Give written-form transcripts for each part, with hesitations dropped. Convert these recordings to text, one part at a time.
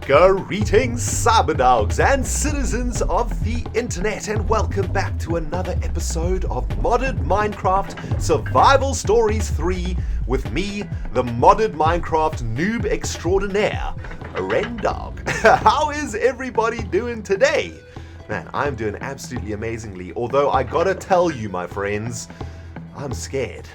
Greetings, cyberdogs and citizens of the internet, and welcome back to another episode of Modded Minecraft Survival Stories 3 with me, the Modded Minecraft noob extraordinaire, ReNDoG. How is everybody doing today? Man, I'm doing absolutely amazingly, although I gotta tell you, my friends, I'm scared.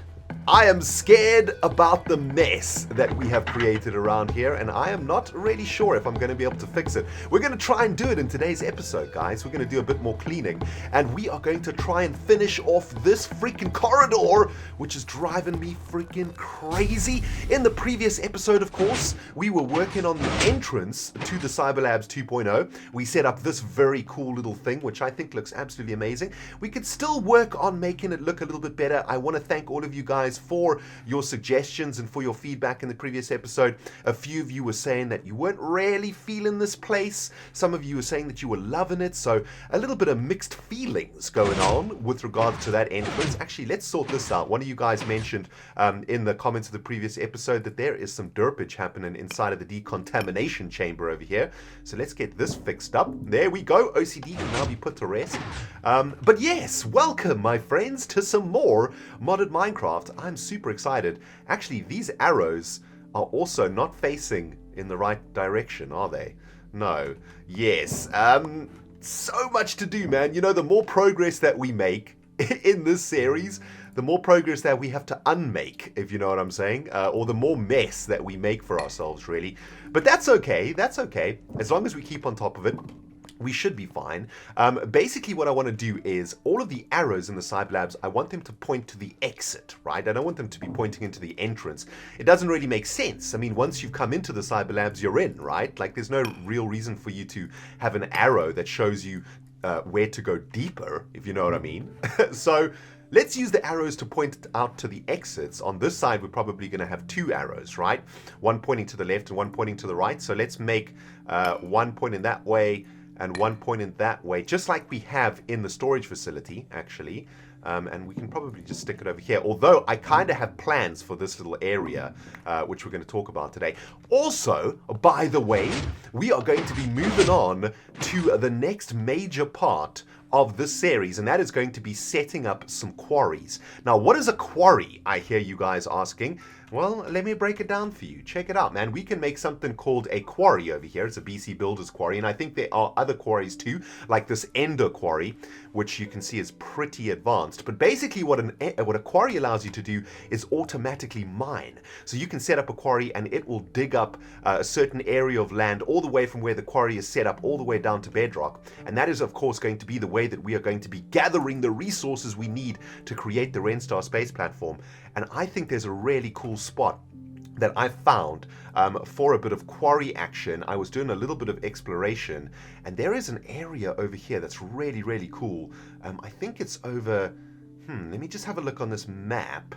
I am scared about the mess that we have created around here, and I am not really sure if I'm going to be able to fix it. We're going to try and do it in today's episode, guys. We're going to do a bit more cleaning, and we are going to try and finish off this freaking corridor, which is driving me freaking crazy. In the previous episode, of course, we were working on the entrance to the Cyberlabs 2.0. We set up this very cool little thing, which I think looks absolutely amazing. We could still work on making it look a little bit better. I want to thank all of you guys for your suggestions and for your feedback in the previous episode. A few of you were saying that you weren't really feeling this place. Some of you were saying that you were loving it. So a little bit of mixed feelings going on with regard to that entrance. Actually, let's sort this out. One of you guys mentioned in the comments of the previous episode that there is some derpage happening inside of the decontamination chamber over here. So let's get this fixed up. There we go. OCD can now be put to rest. But yes, welcome, my friends, to some more Modded Minecraft. I'm super excited. Actually, these arrows are also not facing in the right direction, are they? No. Yes. So much to do, man. You know, the more progress that we make in this series, the more progress that we have to unmake, if you know what I'm saying, or the more mess that we make for ourselves, really. But that's okay. That's okay. As long as we keep on top of it, we should be fine. Basically, what I want to do is all of the arrows in the Cyberlabs, I want them to point to the exit, right? I don't want them to be pointing into the entrance. It doesn't really make sense. I mean, once you've come into the Cyberlabs, you're in, right? Like, there's no real reason for you to have an arrow that shows you where to go deeper, if you know what I mean. So let's use the arrows to point out to the exits. On this side, we're probably going to have two arrows, right? One pointing to the left and one pointing to the right. So let's make one pointing that way and one pointing that way, just like we have in the storage facility, actually. And we can probably just stick it over here. Although, I kind of have plans for this little area, which we're going to talk about today. Also, by the way, we are going to be moving on to the next major part of this series, and that is going to be setting up some quarries. Now, what is a quarry, I hear you guys asking? Well, let me break it down for you. Check it out, man. We can make something called a quarry over here. It's a BC Builder's quarry, and I think there are other quarries too, like this Ender quarry, which you can see is pretty advanced. But basically what a quarry allows you to do is automatically mine. So you can set up a quarry and it will dig up a certain area of land all the way from where the quarry is set up all the way down to bedrock. And that is, of course, going to be the way that we are going to be gathering the resources we need to create the Renstar space platform. And I think there's a really cool spot that I found for a bit of quarry action. I was doing a little bit of exploration, and there is an area over here that's really, really cool. I think it's over... let me just have a look on this map.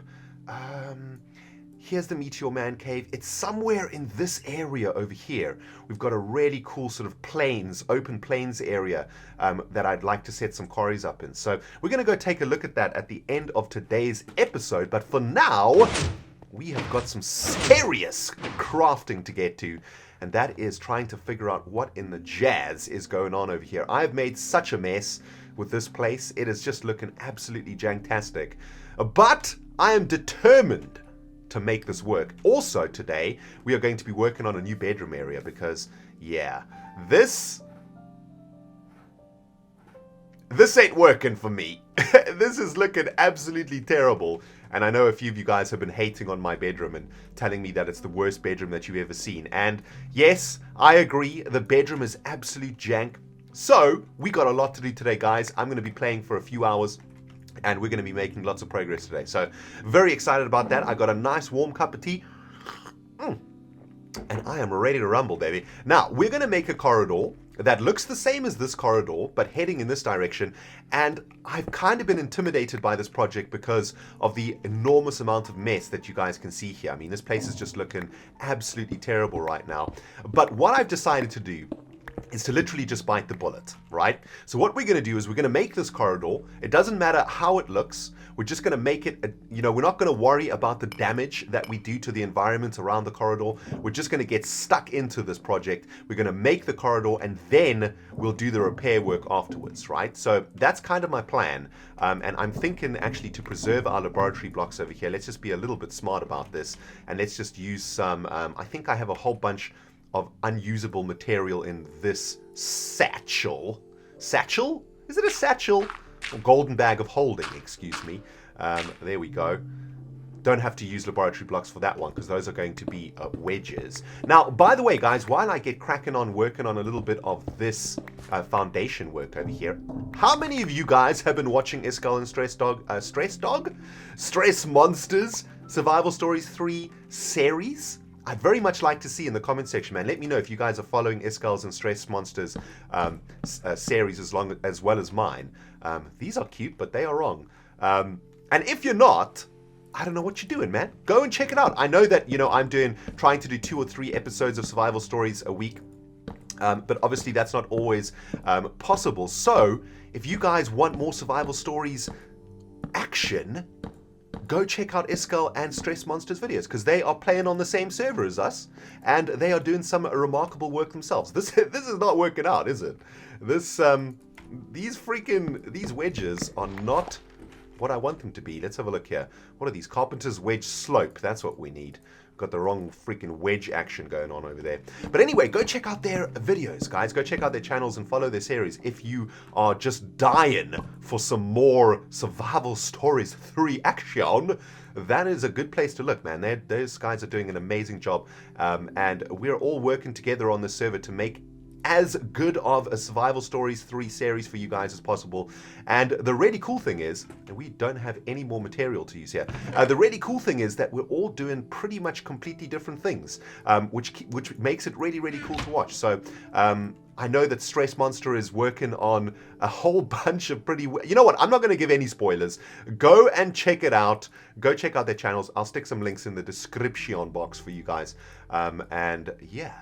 Here's the Meteor Man Cave. It's somewhere in this area over here. We've got a really cool sort of plains, open plains area that I'd like to set some quarries up in. So we're going to go take a look at that at the end of today's episode. But for now, we have got some serious crafting to get to, and that is trying to figure out what in the jazz is going on over here. I've made such a mess with this place. It is just looking absolutely janktastic. But I am determined to make this work. Also today, we are going to be working on a new bedroom area because, yeah, this ain't working for me. This is looking absolutely terrible. And I know a few of you guys have been hating on my bedroom and telling me that it's the worst bedroom that you've ever seen. And yes, I agree, the bedroom is absolute jank. So, we got a lot to do today, guys. I'm going to be playing for a few hours, and we're going to be making lots of progress today. So, very excited about that. I got a nice warm cup of tea. And I am ready to rumble, baby. Now, we're going to make a corridor that looks the same as this corridor, but heading in this direction. And I've kind of been intimidated by this project because of the enormous amount of mess that you guys can see here. I mean, this place is just looking absolutely terrible right now. But what I've decided to do is to literally just bite the bullet, right? So what we're going to do is we're going to make this corridor. It doesn't matter how it looks. We're just going to make it, we're not going to worry about the damage that we do to the environment around the corridor. We're just going to get stuck into this project. We're going to make the corridor and then we'll do the repair work afterwards, right? So that's kind of my plan. And I'm thinking actually to preserve our laboratory blocks over here. Let's just be a little bit smart about this. And let's just use some, I think I have a whole bunch of unusable material in this satchel. Satchel? Is it a satchel? A golden bag of holding, excuse me. There we go. Don't have to use laboratory blocks for that one because those are going to be wedges. Now, by the way, guys, while I get cracking on working on a little bit of this foundation work over here, how many of you guys have been watching Scalda and Stress Monsters Survival Stories 3 series? I'd very much like to see in the comment section, man. Let me know if you guys are following Scalda and Stress Monsters series as well as mine. These are cute, but they are wrong. And if you're not, I don't know what you're doing, man. Go and check it out. I know that, I'm trying to do 2 or 3 episodes of survival stories a week. But obviously that's not always possible. So if you guys want more survival stories action, go check out Scalda and Stress Monsters videos because they are playing on the same server as us and they are doing some remarkable work themselves. This is not working out, is it? These wedges are not what I want them to be. Let's have a look here. What are these? Carpenter's wedge slope. That's what we need. Got the wrong freaking wedge action going on over there. But anyway, go check out their videos, guys. Go check out their channels and follow their series if you are just dying for some more Survival Stories 3 action. That is a good place to look, man. Those guys are doing an amazing job. And we're all working together on this server to make as good of a Survival Stories 3 series for you guys as possible. And the really cool thing is, we don't have any more material to use here. The really cool thing is that we're all doing pretty much completely different things, which makes it really, really cool to watch. So I know that Stress Monster is working on a whole bunch of pretty... You know what? I'm not going to give any spoilers. Go and check it out. Go check out their channels. I'll stick some links in the description box for you guys. And yeah,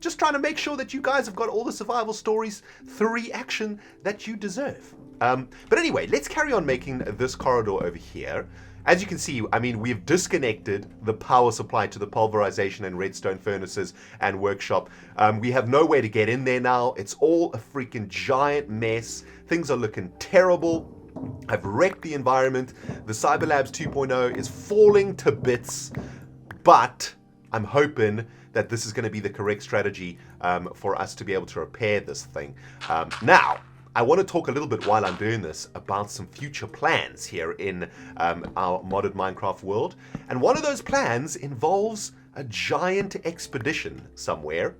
just trying to make sure that you guys have got all the Survival Stories 3 action that you deserve. But anyway, let's carry on making this corridor over here. As you can see, I mean, we've disconnected the power supply to the pulverization and redstone furnaces and workshop. We have nowhere to get in there now. It's all a freaking giant mess. Things are looking terrible. I've wrecked the environment. The Cyberlabs 2.0 is falling to bits, but I'm hoping that this is going to be the correct strategy for us to be able to repair this thing. Now, I want to talk a little bit while I'm doing this about some future plans here in our modded Minecraft world. And one of those plans involves a giant expedition somewhere.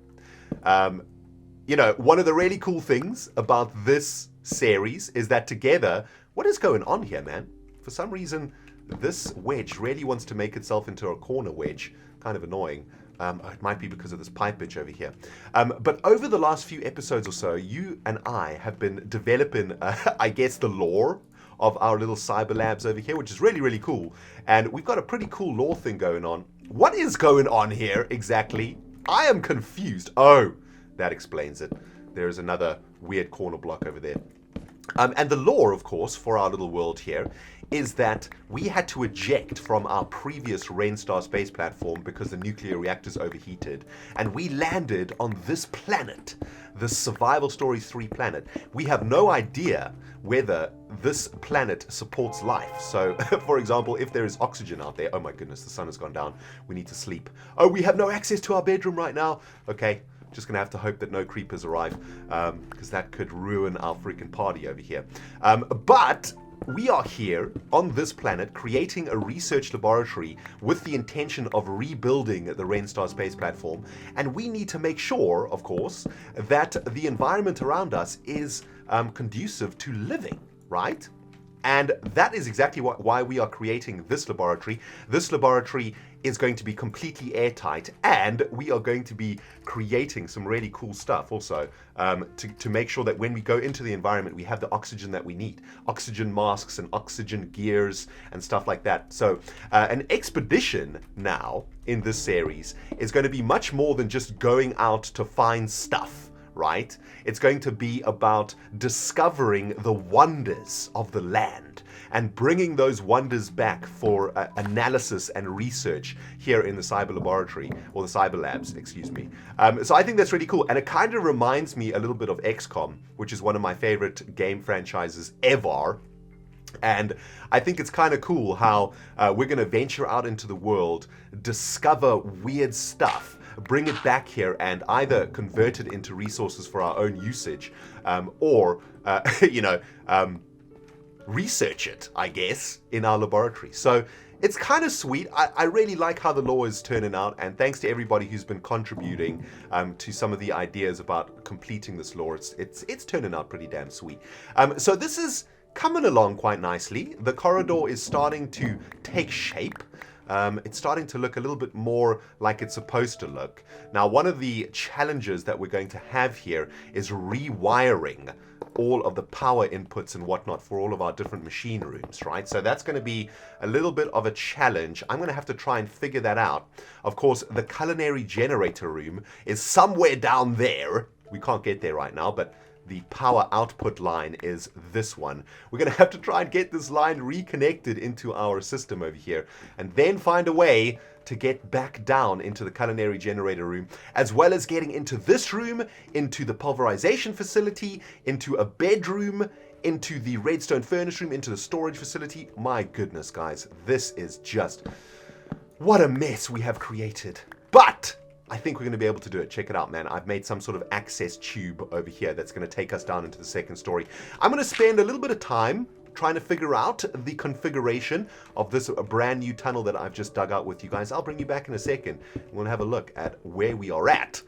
One of the really cool things about this series is that together, what is going on here, man? For some reason, this wedge really wants to make itself into a corner wedge. Kind of annoying. It might be because of this pipe bitch over here. But over the last few episodes or so, you and I have been developing, I guess, the lore of our little Cyberlabs over here, which is really, really cool. And we've got a pretty cool lore thing going on. What is going on here exactly? I am confused. Oh, that explains it. There is another weird corner block over there. And the lore, of course, for our little world here is that we had to eject from our previous ReNDoG space platform because the nuclear reactors overheated, and we landed on this planet, the Survival Stories 3 planet. We have no idea whether this planet supports life. So, for example, if there is oxygen out there, oh my goodness, the sun has gone down, we need to sleep. Oh, we have no access to our bedroom right now. Okay. Just going to have to hope that no creepers arrive, because that could ruin our freaking party over here. But we are here on this planet creating a research laboratory with the intention of rebuilding the ReNDoG space platform. And we need to make sure, of course, that the environment around us is conducive to living, right? And that is exactly why we are creating this laboratory. This laboratory is going to be completely airtight, and we are going to be creating some really cool stuff also to make sure that when we go into the environment, we have the oxygen that we need. Oxygen masks and oxygen gears and stuff like that. So an expedition now in this series is going to be much more than just going out to find stuff, right? It's going to be about discovering the wonders of the land and bringing those wonders back for analysis and research here in the Cyber Laboratory, or the Cyberlabs, excuse me. So I think that's really cool, and it kind of reminds me a little bit of XCOM, which is one of my favorite game franchises ever. And I think it's kind of cool how we're going to venture out into the world, discover weird stuff, bring it back here, and either convert it into resources for our own usage, or, research it, I guess, in our laboratory. So it's kind of sweet. I really like how the lore is turning out, and thanks to everybody who's been contributing to some of the ideas about completing this lore. It's turning out pretty damn sweet. So this is coming along quite nicely. The corridor is starting to take shape. It's starting to look a little bit more like it's supposed to look. Now, one of the challenges that we're going to have here is rewiring all of the power inputs and whatnot for all of our different machine rooms, right? So that's going to be a little bit of a challenge. I'm going to have to try and figure that out. Of course, the culinary generator room is somewhere down there. We can't get there right now, but the power output line is this one. We're going to have to try and get this line reconnected into our system over here, and then find a way to get back down into the culinary generator room, as well as getting into this room, into the pulverization facility, into a bedroom, into the redstone furnace room, into the storage facility. My goodness, guys, this is just what a mess we have created. But I think we're going to be able to do it. Check it out, man. I've made some sort of access tube over here that's going to take us down into the second story. I'm going to spend a little bit of time trying to figure out the configuration of this brand new tunnel that I've just dug out with you guys. I'll bring you back in a second. We'll have a look at where we are at.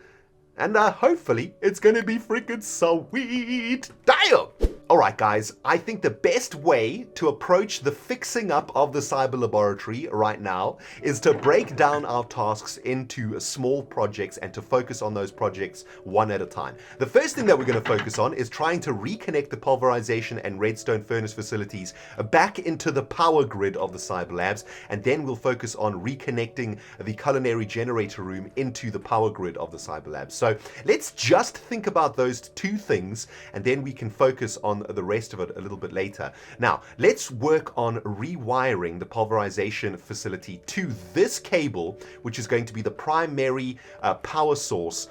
And hopefully it's going to be freaking sweet. Damn! Alright guys, I think the best way to approach the fixing up of the Cyber Laboratory right now is to break down our tasks into small projects and to focus on those projects one at a time. The first thing that we're going to focus on is trying to reconnect the pulverization and redstone furnace facilities back into the power grid of the Cyberlabs, and then we'll focus on reconnecting the culinary generator room into the power grid of the Cyberlabs. So let's just think about those two things, and then we can focus on the rest of it a little bit later. Now, let's work on rewiring the pulverization facility to this cable, which is going to be the primary power source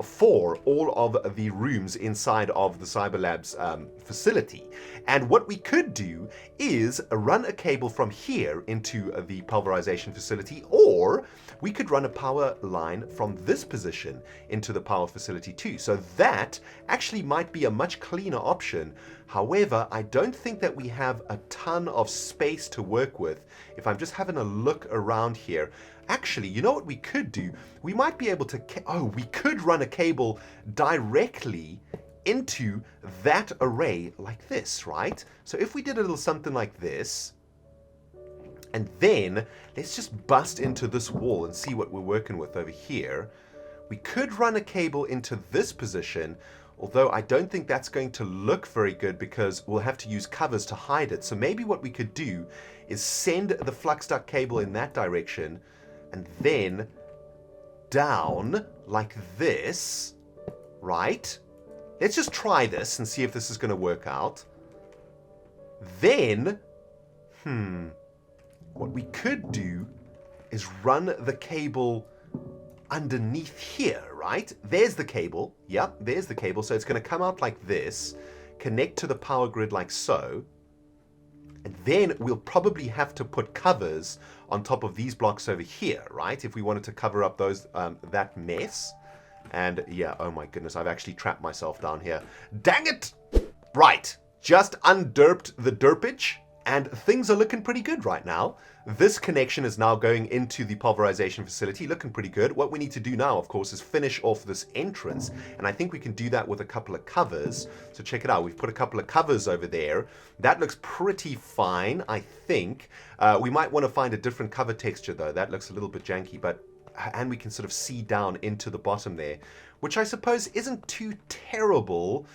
for all of the rooms inside of the Cyberlabs facility. And what we could do is run a cable from here into the pulverization facility, or we could run a power line from this position into the power facility too. So that actually might be a much cleaner option. However, I don't think that we have a ton of space to work with. If I'm just having a look around here, actually, you know what we could do? We might be able to, we could run a cable directly into that array like this, right? So if we did a little something like this, and then let's just bust into this wall and see what we're working with over here. We could run a cable into this position, although I don't think that's going to look very good because we'll have to use covers to hide it. So maybe what we could do is send the flux duct cable in that direction and then down like this, right? Let's just try this and see if this is going to work out. Then, what we could do is run the cable underneath here, right? There's the cable. Yep, there's the cable. So it's going to come out like this, connect to the power grid like so, and then we'll probably have to put covers on top of these blocks over here, right? If we wanted to cover up those that mess. And yeah, oh my goodness, I've actually trapped myself down here. Dang it! Right, just underped the derpage, and things are looking pretty good right now. This connection is now going into the pulverization facility, looking pretty good. What we need to do now, of course, is finish off this entrance, and I think we can do that with a couple of covers. So check it out. We've put a couple of covers over there. That looks pretty fine, I think. We might want to find a different cover texture, though. That looks a little bit janky, and we can sort of see down into the bottom there, which I suppose isn't too terrible,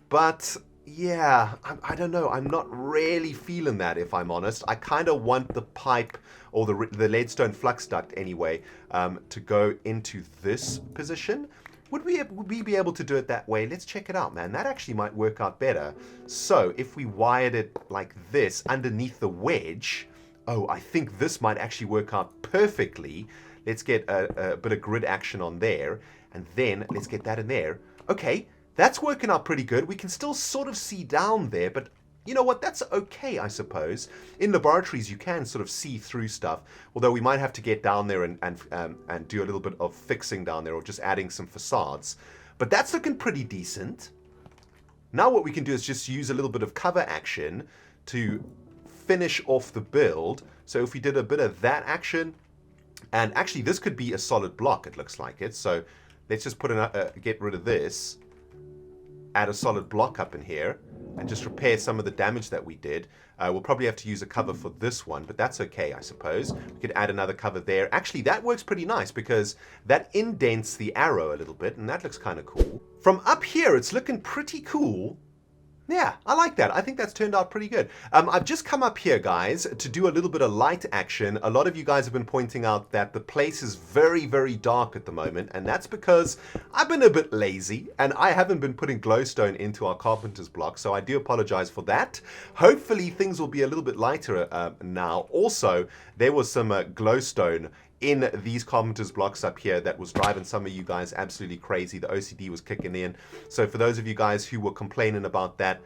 but yeah, I don't know. I'm not really feeling that, if I'm honest. I kind of want the pipe, or the leadstone flux duct anyway, to go into this position, would we be able to do it that way? Let's check it out, man. That actually might work out better. So if we wired it like this underneath the wedge, oh, I think this might actually work out perfectly. Let's get a bit of grid action on there, and then let's get that in there. Okay, that's working out pretty good. We can still sort of see down there, but you know what? That's okay, I suppose. In laboratories, you can sort of see through stuff, although we might have to get down there and do a little bit of fixing down there, or just adding some facades. But that's looking pretty decent. Now what we can do is just use a little bit of cover action to finish off the build. So if we did a bit of that action, and actually this could be a solid block, it looks like it. So let's just put get rid of this, add a solid block up in here, and just repair some of the damage that we did. We'll probably have to use a cover for this one, but that's okay, I suppose. We could add another cover there. Actually, that works pretty nice because that indents the arrow a little bit, and that looks kind of cool. From up here, it's looking pretty cool. Yeah, I like that. I think that's turned out pretty good. I've just come up here, guys, to do a little bit of light action. A lot of you guys have been pointing out that the place is very, very dark at the moment, and that's because I've been a bit lazy, and I haven't been putting glowstone into our carpenter's block, so I do apologize for that. Hopefully, things will be a little bit lighter now. Also, there was some glowstone in these carpenter's blocks up here that was driving some of you guys absolutely crazy. The OCD was kicking in. So for those of you guys who were complaining about that,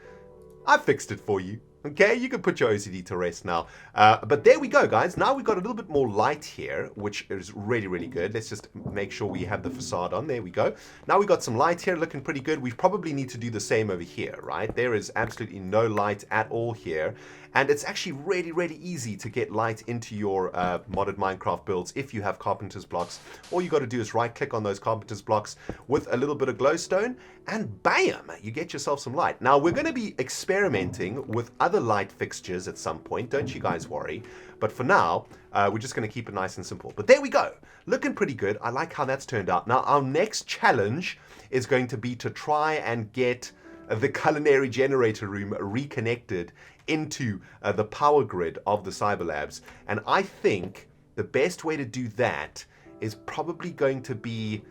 I fixed it for you. Okay, you can put your OCD to rest now. But there we go, guys. Now we've got a little bit more light here, which is really, really good. Let's just make sure we have the facade on. There we go. Now we've got some light here, looking pretty good. We probably need to do the same over here, right? There is absolutely no light at all here. And it's actually really, really easy to get light into your modded Minecraft builds if you have carpenter's blocks. All you got to do is right-click on those carpenter's blocks with a little bit of glowstone, and bam, you get yourself some light. Now, we're going to be experimenting with other light fixtures at some point, don't you guys worry. But for now, we're just going to keep it nice and simple. But there we go. Looking pretty good. I like how that's turned out. Now, our next challenge is going to be to try and get the culinary generator room reconnected into the power grid of the Cyberlabs. And I think the best way to do that is probably going to be,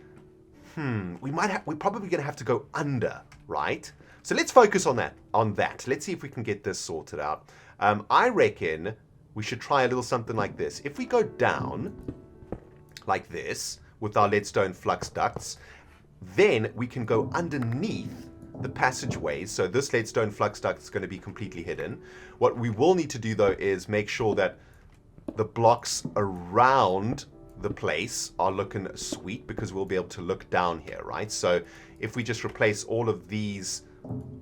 we're probably going to have to go under, right? So let's focus on that. Let's see if we can get this sorted out. I reckon we should try a little something like this. If we go down like this with our leadstone flux ducts, then we can go underneath the passageways. So this leadstone flux duct is going to be completely hidden. What we will need to do, though, is make sure that the blocks around the place are looking sweet, because we'll be able to look down here, right? So if we just replace all of these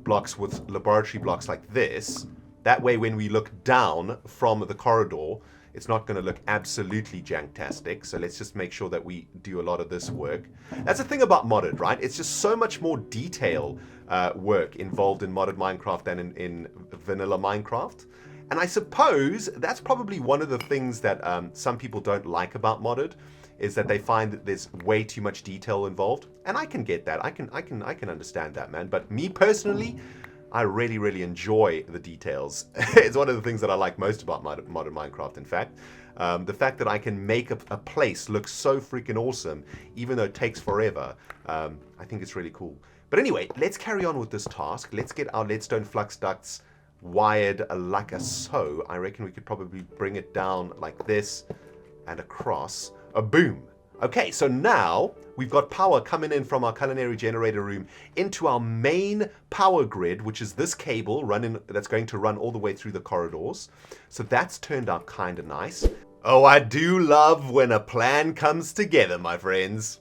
blocks with laboratory blocks like this, that way when we look down from the corridor, it's not going to look absolutely janktastic. So let's just make sure that we do a lot of this work. That's the thing about modded, right? It's just so much more detail work involved in modded Minecraft than in vanilla Minecraft. And I suppose that's probably one of the things that some people don't like about modded, is that they find that there's way too much detail involved. And I can get that. I can understand that, man. But me personally, I really, really enjoy the details. It's one of the things that I like most about modern Minecraft, in fact. The fact that I can make a place look so freaking awesome, even though it takes forever, I think it's really cool. But anyway, let's carry on with this task. Let's get our leadstone flux ducts wired like so. I reckon we could probably bring it down like this and across. Boom. Okay, so now we've got power coming in from our culinary generator room into our main power grid, which is this cable that's going to run all the way through the corridors. So that's turned out kind of nice. Oh, I do love when a plan comes together, my friends.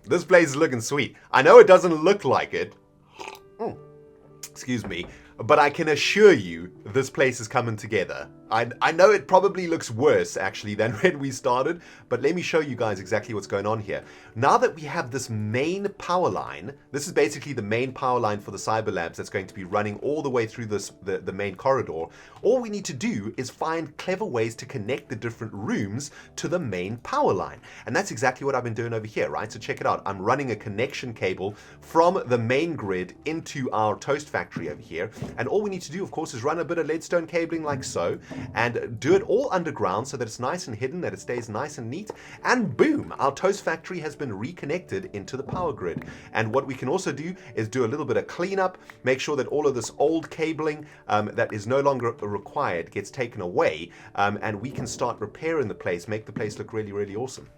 This place is looking sweet. I know it doesn't look like it. Excuse me. But I can assure you this place is coming together. I know it probably looks worse, actually, than when we started, but let me show you guys exactly what's going on here. Now that we have this main power line, this is basically the main power line for the Cyberlabs that's going to be running all the way through the main corridor. All we need to do is find clever ways to connect the different rooms to the main power line. And that's exactly what I've been doing over here, right? So check it out. I'm running a connection cable from the main grid into our toast factory over here. And all we need to do, of course, is run a bit bit of leadstone cabling like so, and do it all underground so that it's nice and hidden, that it stays nice and neat, and boom, our toast factory has been reconnected into the power grid. And what we can also do is do a little bit of cleanup, make sure that all of this old cabling that is no longer required gets taken away, and we can start repairing the place, make the place look really, really awesome.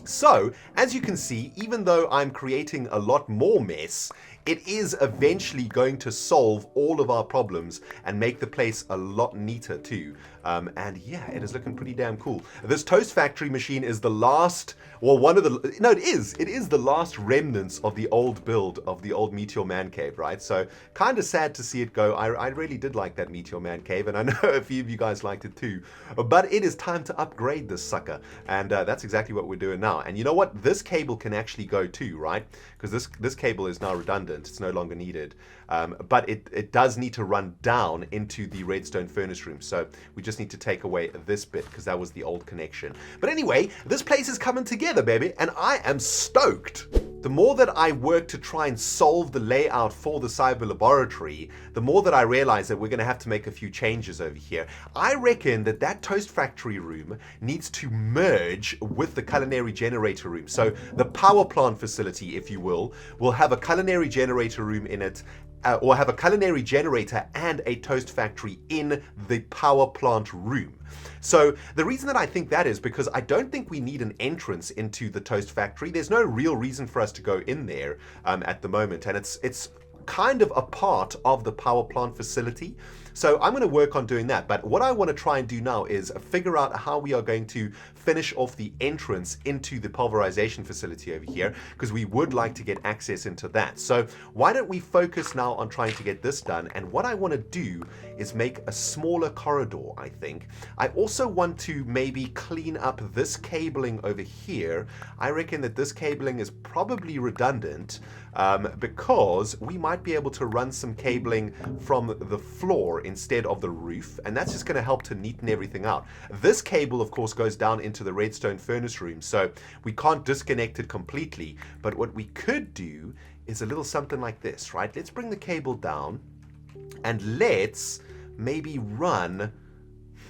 So, as you can see, even though I'm creating a lot more mess, it is eventually going to solve all of our problems and make the place a lot neater too. And yeah, it is looking pretty damn cool. This toast factory machine is the last, well, it is the last remnants of the old build of the old Meteor Man Cave, right? So kind of sad to see it go. I really did like that Meteor Man Cave, and I know a few of you guys liked it too. But it is time to upgrade this sucker, and that's exactly what we're doing now. And you know what? This cable can actually go too, right? Because this cable is now redundant. It's no longer needed. But it does need to run down into the redstone furnace room. So we just need to take away this bit because that was the old connection. But anyway, this place is coming together, baby, and I am stoked. The more that I work to try and solve the layout for the cyber laboratory, the more that I realize that we're going to have to make a few changes over here. I reckon that toast factory room needs to merge with the culinary generator room. So the power plant facility, if you will have a culinary generator room in it, or have a culinary generator and a toast factory in the power plant room. So the reason that I think that is because I don't think we need an entrance into the toast factory. There's no real reason for us to go in there at the moment, and it's kind of a part of the power plant facility. So I'm going to work on doing that. But what I want to try and do now is figure out how we are going to finish off the entrance into the pulverization facility over here, because we would like to get access into that. So why don't we focus now on trying to get this done? And what I want to do is make a smaller corridor, I think. I also want to maybe clean up this cabling over here. I reckon that this cabling is probably redundant, because we might be able to run some cabling from the floor instead of the roof, and that's just going to help to neaten everything out. This cable, of course, goes down into the redstone furnace room, so we can't disconnect it completely, but what we could do is a little something like this, right? Let's bring the cable down, and let's maybe run,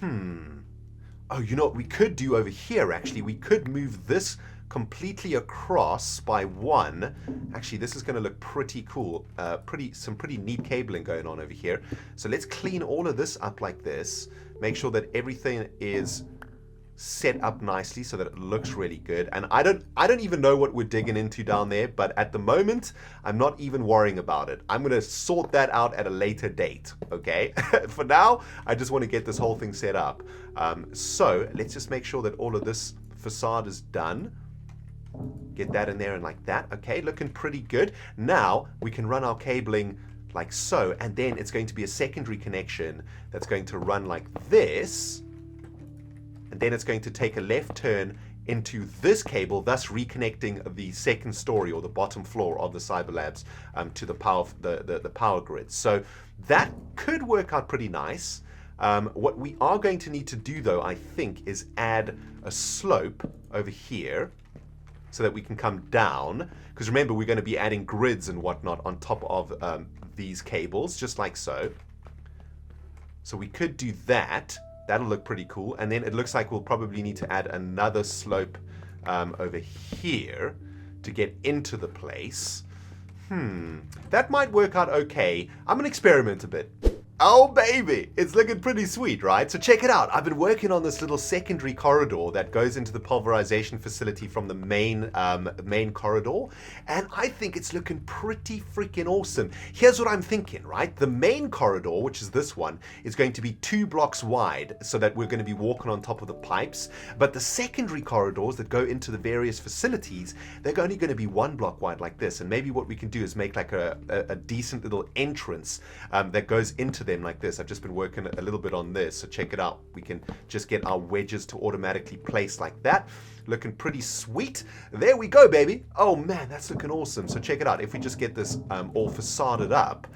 oh, you know what we could do over here, actually? We could move this completely across by one. Actually, this is going to look pretty cool. Some pretty neat cabling going on over here. So let's clean all of this up like this. Make sure that everything is set up nicely so that it looks really good. And I don't even know what we're digging into down there, but at the moment, I'm not even worrying about it. I'm going to sort that out at a later date, okay? For now, I just want to get this whole thing set up. So let's just make sure that all of this facade is done. Get that in there and like that. Okay, looking pretty good. Now we can run our cabling like so, and then it's going to be a secondary connection that's going to run like this, and then it's going to take a left turn into this cable, thus reconnecting the second story or the bottom floor of the Cyberlabs to the power grid. So that could work out pretty nice. What we are going to need to do, though, I think, is add a slope over here, so that we can come down, because remember, we're going to be adding grids and whatnot on top of these cables, just like so. So we could do that. That'll look pretty cool. And then it looks like we'll probably need to add another slope over here to get into the place. That might work out okay. I'm going to experiment a bit. Oh baby, it's looking pretty sweet, right? So check it out. I've been working on this little secondary corridor that goes into the pulverization facility from the main corridor, and I think it's looking pretty freaking awesome. Here's what I'm thinking, right? The main corridor, which is this one, is going to be 2 blocks wide, so that we're going to be walking on top of the pipes, but the secondary corridors that go into the various facilities, they're only going to be 1 block wide like this, and maybe what we can do is make like a decent little entrance that goes into them like this. I've just been working a little bit on this, so check it out. We can just get our wedges to automatically place like that. Looking pretty sweet. There we go, baby. Oh man, that's looking awesome. So check it out. If we just get this all facaded up,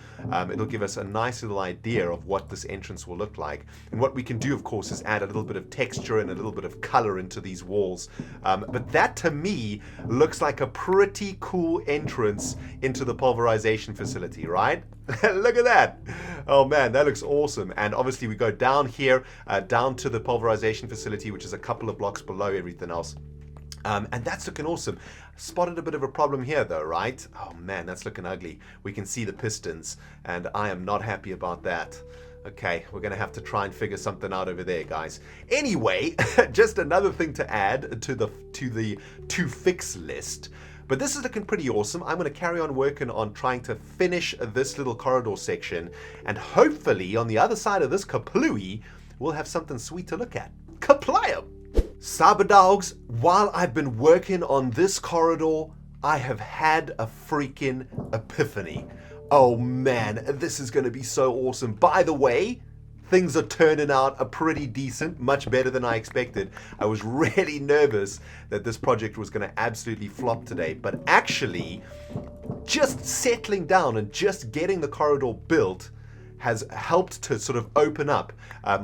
it'll give us a nice little idea of what this entrance will look like. And what we can do, of course, is add a little bit of texture and a little bit of color into these walls. But that, to me, looks like a pretty cool entrance into the pulverization facility, right? Look at that. Oh man, that looks awesome. And obviously we go down here, down to the pulverization facility, which is a couple of blocks below everything else. And that's looking awesome. Spotted a bit of a problem here though, right? Oh man, that's looking ugly. We can see the pistons, and I am not happy about that. Okay, we're going to have to try and figure something out over there, guys. Anyway, just another thing to add to the to fix list. But this is looking pretty awesome. I'm going to carry on working on trying to finish this little corridor section, and hopefully on the other side of this kaplooey, we'll have something sweet to look at. Kaplayum! Cyberdogs, while I've been working on this corridor, I have had a freaking epiphany. Oh man, this is going to be so awesome. By the way, things are turning out pretty decent, much better than I expected. I was really nervous that this project was going to absolutely flop today, but actually, just settling down and just getting the corridor built has helped to sort of open up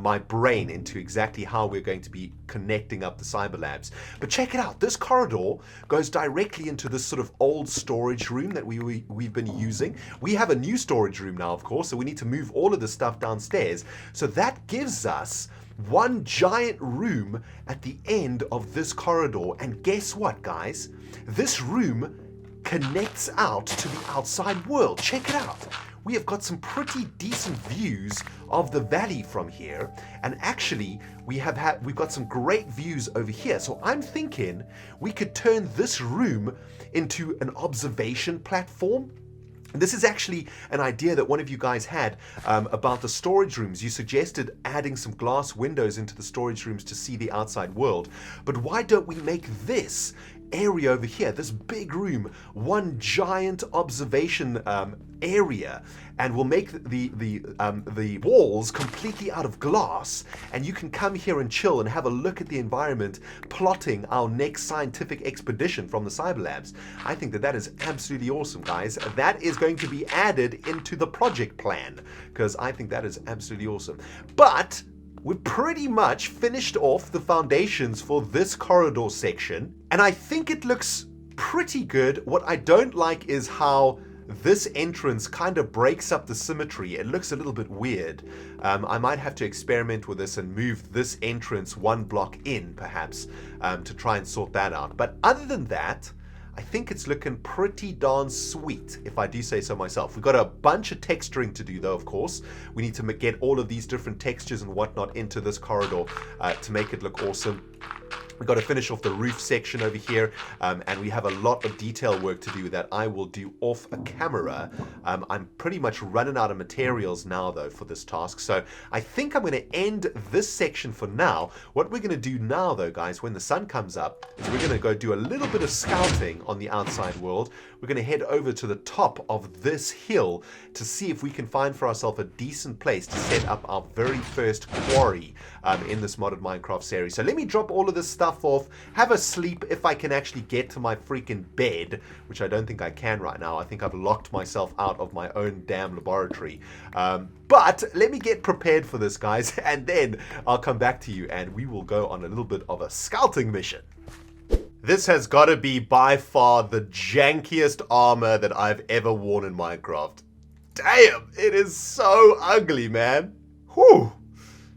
my brain into exactly how we're going to be connecting up the Cyberlabs. But check it out, this corridor goes directly into this sort of old storage room that we've been using. We have a new storage room now, of course, so we need to move all of this stuff downstairs. So that gives us one giant room at the end of this corridor. And guess what, guys? This room connects out to the outside world. Check it out. We have got some pretty decent views of the valley from here, and actually we've got some great views over here. So I'm thinking we could turn this room into an observation platform. This is actually an idea that one of you guys had about the storage rooms. You suggested adding some glass windows into the storage rooms to see the outside world. But why don't we make this area over here, this big room, one giant observation area, and we'll make the walls completely out of glass, and you can come here and chill and have a look at the environment, plotting our next scientific expedition from the Cyberlabs. I think that is absolutely awesome, guys. That is going to be added into the project plan, because I think that is absolutely awesome. But we've pretty much finished off the foundations for this corridor section, and I think it looks pretty good. What I don't like is how this entrance kind of breaks up the symmetry. It looks a little bit weird. I might have to experiment with this and move this entrance one block in, perhaps, to try and sort that out. But other than that, I think it's looking pretty darn sweet, if I do say so myself. We've got a bunch of texturing to do, though, of course. We need to get all of these different textures and whatnot into this corridor to make it look awesome. We've got to finish off the roof section over here, and we have a lot of detail work to do that I will do off a camera. I'm pretty much running out of materials now, though, for this task, so I think I'm going to end this section for now. What we're going to do now, though, guys, when the sun comes up, is we're going to go do a little bit of scouting on the outside world. We're going to head over to the top of this hill to see if we can find for ourselves a decent place to set up our very first quarry in this modded Minecraft series. So let me drop all of this stuff off, have a sleep if I can actually get to my freaking bed, which I don't think I can right now. I think I've locked myself out of my own damn laboratory. But let me get prepared for this, guys, and then I'll come back to you and we will go on a little bit of a scouting mission. This has got to be by far the jankiest armor that I've ever worn in Minecraft. Damn, it is so ugly, man. Whew.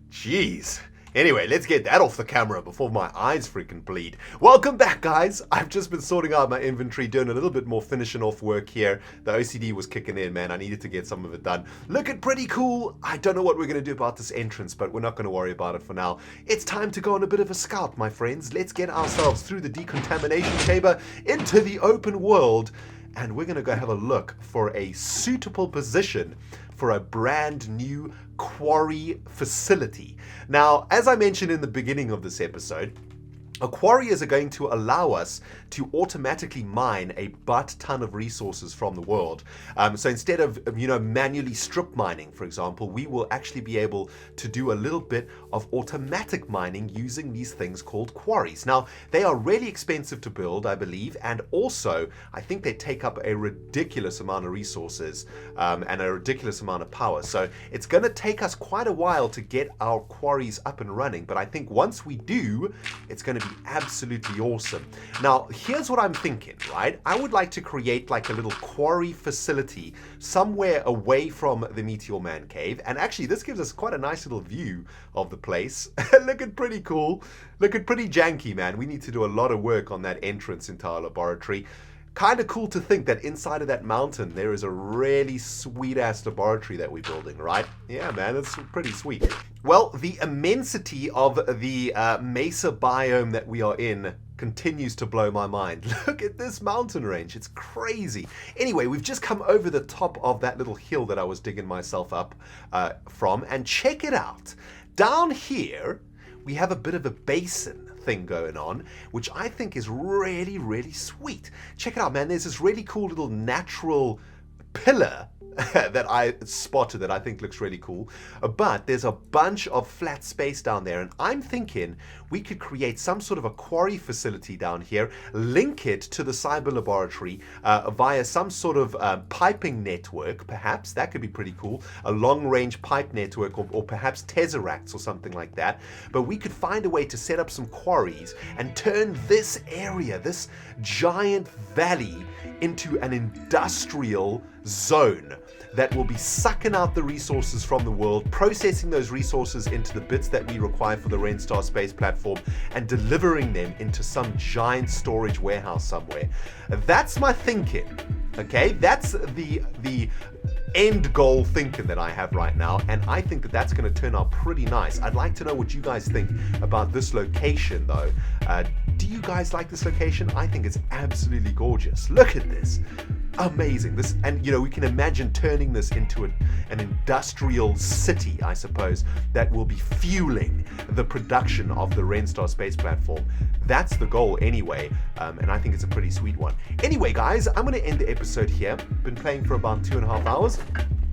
Jeez. Anyway, let's get that off the camera before my eyes freaking bleed. Welcome back, guys. I've just been sorting out my inventory, doing a little bit more finishing off work here. The OCD was kicking in, man. I needed to get some of it done. Looking pretty cool. I don't know what we're going to do about this entrance, but we're not going to worry about it for now. It's time to go on a bit of a scout, my friends. Let's get ourselves through the decontamination chamber into the open world, and we're going to go have a look for a suitable position for a brand new quarry facility. Now, as I mentioned in the beginning of this episode, a quarry is going to allow us to automatically mine a butt-ton of resources from the world. So instead of manually strip mining, for example, we will actually be able to do a little bit of automatic mining using these things called quarries. Now, they are really expensive to build, I believe, and also I think they take up a ridiculous amount of resources and a ridiculous amount of power. So it's going to take us quite a while to get our quarries up and running, but I think once we do, it's going to be absolutely awesome. Now, here's what I'm thinking, right? I would like to create like a little quarry facility somewhere away from the Meteor Man cave. And actually, this gives us quite a nice little view of the place. Looking pretty cool. Looking pretty janky, man. We need to do a lot of work on that entrance into our laboratory. Kind of cool to think that inside of that mountain there is a really sweet ass laboratory that we're building, right? Yeah, man, it's pretty sweet. Well, the immensity of the mesa biome that we are in continues to blow my mind. Look at this mountain range, it's crazy. Anyway, we've just come over the top of that little hill that I was digging myself up from, and check it out. Down here, we have a bit of a basin thing going on, which I think is really, really sweet. Check it out, man. There's this really cool little natural pillar that I spotted that I think looks really cool. But there's a bunch of flat space down there, and I'm thinking we could create some sort of a quarry facility down here, link it to the cyber laboratory via some sort of piping network, perhaps. That could be pretty cool. A long-range pipe network, or perhaps tesseracts or something like that. But we could find a way to set up some quarries and turn this area, this giant valley, into an industrial zone that will be sucking out the resources from the world, processing those resources into the bits that we require for the ReNDoG space platform, and delivering them into some giant storage warehouse somewhere. That's my thinking, okay? That's the end goal thinking that I have right now, and I think that that's going to turn out pretty nice. I'd like to know what you guys think about this location, though. Do you guys like this location? I think it's absolutely gorgeous. Look at this. Amazing. This, and you know, we can imagine turning this into an industrial city, I suppose, that will be fueling the production of the ReNDoG space platform. That's the goal anyway, and I think it's a pretty sweet one. Anyway, guys, I'm going to end the episode here. Been playing for about 2.5 hours.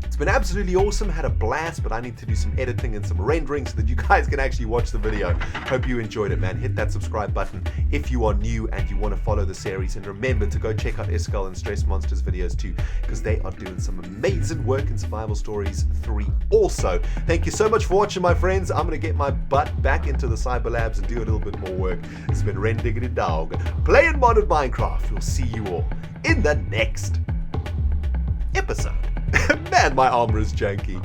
It's been absolutely awesome, had a blast, but I need to do some editing and some rendering so that you guys can actually watch the video. Hope you enjoyed it, man. Hit that subscribe button if you are new and you want to follow the series. And remember to go check out Scalda and Stress Monsters videos too, because they are doing some amazing work in Survival Stories 3 also. Thank you so much for watching, my friends. I'm going to get my butt back into the Cyberlabs and do a little bit more work. It's been ReNDoG, playing modded Minecraft. We'll see you all in the next episode. Man, my armor is janky.